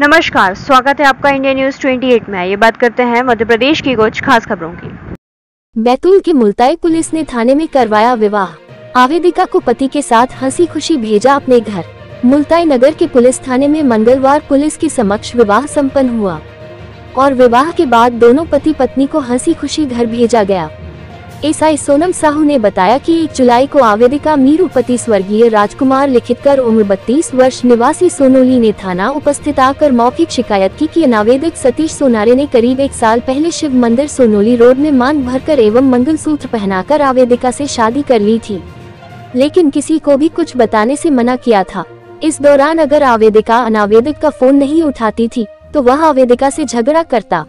नमस्कार, स्वागत है आपका इंडिया न्यूज 28 में। ये बात करते हैं मध्य प्रदेश की कुछ खास खबरों की। बैतूल के मुल्ताई पुलिस ने थाने में करवाया विवाह। आवेदिका को पति के साथ हंसी खुशी भेजा अपने घर। मुल्ताई नगर के पुलिस थाने में मंगलवार पुलिस के समक्ष विवाह संपन्न हुआ और विवाह के बाद दोनों पति पत्नी को हंसी खुशी घर भेजा गया। एसआई सोनम साहू ने बताया कि 1 जुलाई को आवेदिका मीरू पति स्वर्गीय राजकुमार लिखितकर उम्र 32 वर्ष निवासी सोनोली ने थाना उपस्थित आकर मौखिक शिकायत की कि अनावेदिक सतीश सोनारे ने करीब 1 साल पहले शिव मंदिर सोनोली रोड में मांग भरकर एवं मंगलसूत्र पहनाकर आवेदिका से शादी कर ली थी, लेकिन किसी को भी कुछ बताने से मना किया था। इस दौरान अगर आवेदिका अनावेदिक का फोन नहीं उठाती थी तो वह आवेदिका से झगड़ा करता।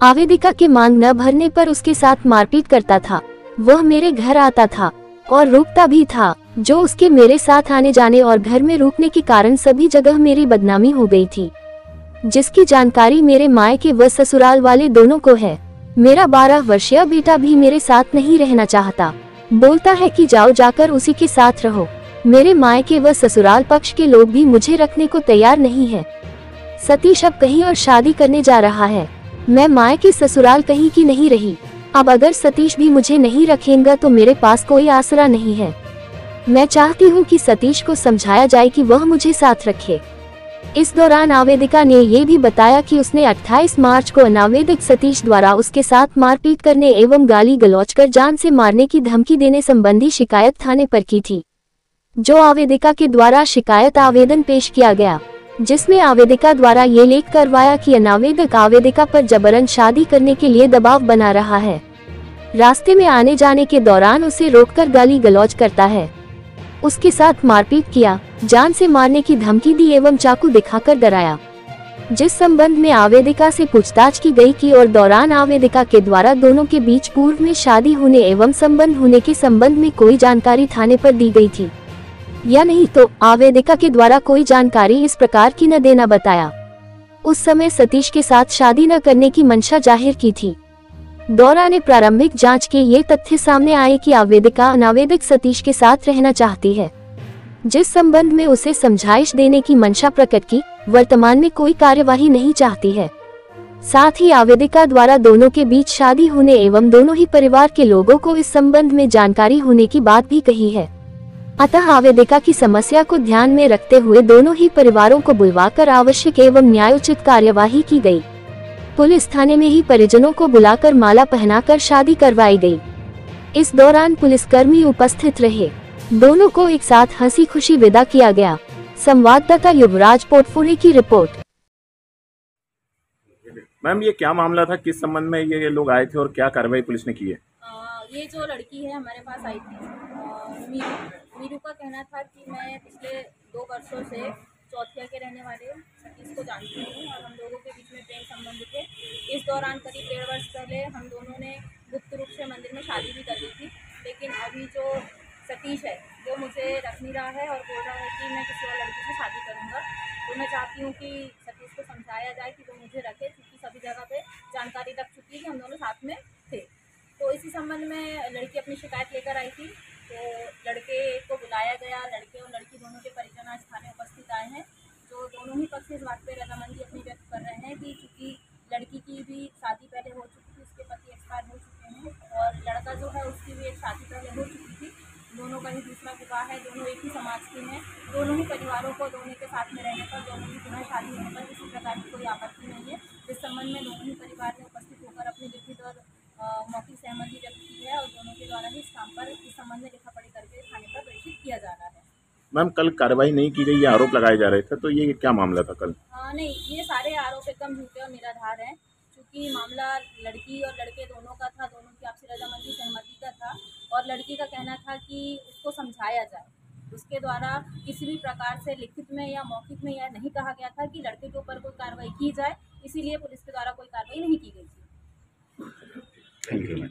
आवेदिका के मांग न भरने पर उसके साथ मारपीट करता था। वह मेरे घर आता था और रुकता भी था, जो उसके मेरे साथ आने जाने और घर में रुकने के कारण सभी जगह मेरी बदनामी हो गई थी, जिसकी जानकारी मेरे मायके व ससुराल वाले दोनों को है। मेरा 12 वर्षीय बेटा भी मेरे साथ नहीं रहना चाहता, बोलता है कि जाओ जाकर उसी के साथ रहो। मेरे मायके व ससुराल पक्ष के लोग भी मुझे रखने को तैयार नहीं है। सतीश अब कहीं और शादी करने जा रहा है। मैं मायके ससुराल कहीं की नहीं रही। अब अगर सतीश भी मुझे नहीं रखेगा तो मेरे पास कोई आसरा नहीं है। मैं चाहती हूँ कि सतीश को समझाया जाए कि वह मुझे साथ रखे। इस दौरान आवेदिका ने ये भी बताया कि उसने 28 मार्च को अनावेदिक सतीश द्वारा उसके साथ मारपीट करने एवं गाली गलौज कर जान से मारने की धमकी देने संबंधी शिकायत थाने पर की थी, जो आवेदिका के द्वारा शिकायत आवेदन पेश किया गया, जिसमें आवेदिका द्वारा ये लेख करवाया कि अनावेदिक आवेदिका पर जबरन शादी करने के लिए दबाव बना रहा है। रास्ते में आने जाने के दौरान उसे रोककर गाली गलौज करता है, उसके साथ मारपीट किया, जान से मारने की धमकी दी एवं चाकू दिखाकर डराया। जिस संबंध में आवेदिका से पूछताछ की गई कि और दौरान आवेदिका के द्वारा दोनों के बीच पूर्व में शादी होने एवं संबंध होने के संबंध में कोई जानकारी थाने पर दी गई थी या नहीं, तो आवेदिका के द्वारा कोई जानकारी इस प्रकार की न देना बताया। उस समय सतीश के साथ शादी न करने की मंशा जाहिर की थी। दौरान प्रारंभिक जांच के ये तथ्य सामने आए कि आवेदिका अनावेदिक सतीश के साथ रहना चाहती है, जिस संबंध में उसे समझाइश देने की मंशा प्रकट की। वर्तमान में कोई कार्यवाही नहीं चाहती है। साथ ही आवेदिका द्वारा दोनों के बीच शादी होने एवं दोनों ही परिवार के लोगों को इस संबंध में जानकारी होने की बात भी कही है। अतः आवेदिका की समस्या को ध्यान में रखते हुए दोनों ही परिवारों को बुलवाकर आवश्यक एवं न्यायोचित कार्यवाही की गई। पुलिस थाने में ही परिजनों को बुलाकर माला पहनाकर शादी करवाई गई। इस दौरान पुलिसकर्मी उपस्थित रहे। दोनों को एक साथ हंसी खुशी विदा किया गया। संवाददाता युवराज पोटफोरे की रिपोर्ट। मैम, ये क्या मामला था, किस संबंध में ये लोग आए थे और क्या कार्रवाई पुलिस ने की है? ये जो लड़की है हमारे पास आई थी, मीरू मीरू का कहना था कि मैं पिछले 2 वर्षों से चौथिया के रहने वाले सतीश को जानती हूँ और हम लोगों के बीच में प्रेम संबंध थे। इस दौरान करीब 1.5 वर्ष पहले हम दोनों ने गुप्त रूप से मंदिर में शादी भी कर ली थी, लेकिन अभी जो सतीश है वो मुझे रख नहीं रहा है और बोल रहा है कि मैं किसी और लड़की से शादी करूँगा। तो मैं चाहती हूँ कि सतीश को समझाया जाए कि वो मुझे रखे, क्योंकि सभी जगह पे जानकारी लग चुकी है कि हम दोनों साथ में थे। तो इसी संबंध में लड़की अपनी शिकायत लेकर आई थी, तो लड़के को बुलाया गया। लड़के और लड़की दोनों के परिजन आज थाने उपस्थित आए हैं, जो दोनों ही पक्ष इस बात पर रजामंदी अपनी व्यक्त कर रहे हैं कि चूँकि लड़की की भी शादी पहले हो चुकी थी, उसके पति एक्सपायर हो चुके हैं और लड़का जो है उसकी भी एक शादी पहले हो चुकी थी। दोनों का ही दूसरा विवाह है, दोनों एक ही समाज के हैं। दोनों ही परिवारों को दोनों के साथ में रहने पर, दोनों की पुनः शादी होने पर किसी प्रकार की कोई आपत्ति नहीं है। इस संबंध में दोनों ही परिवार ने उपस्थित होकर अपनी लिखित और मौखिक सहमति व्यक्त की है और दोनों के द्वारा ही इस काम पर इस संबंध में लिखा पढ़ी करके थाने पर प्रेषित किया जा रहा है। मैम, कल कार्रवाई नहीं की गई, ये आरोप लगाए जा रहे थे, तो ये क्या मामला था कल? नहीं, ये सारे आरोप एकदम झूठे और निराधार हैं, क्योंकि मामला लड़की और लड़के दोनों का था, दोनों की आपसी रजामंदी सहमति का था और लड़की का कहना था कि उसको समझाया जाए। उसके द्वारा किसी भी प्रकार से लिखित में या मौखिक में यह नहीं कहा गया था कि लड़के के ऊपर कोई कार्रवाई की जाए, इसीलिए पुलिस के द्वारा कोई कार्रवाई नहीं की गई थी। Thank you ma'am.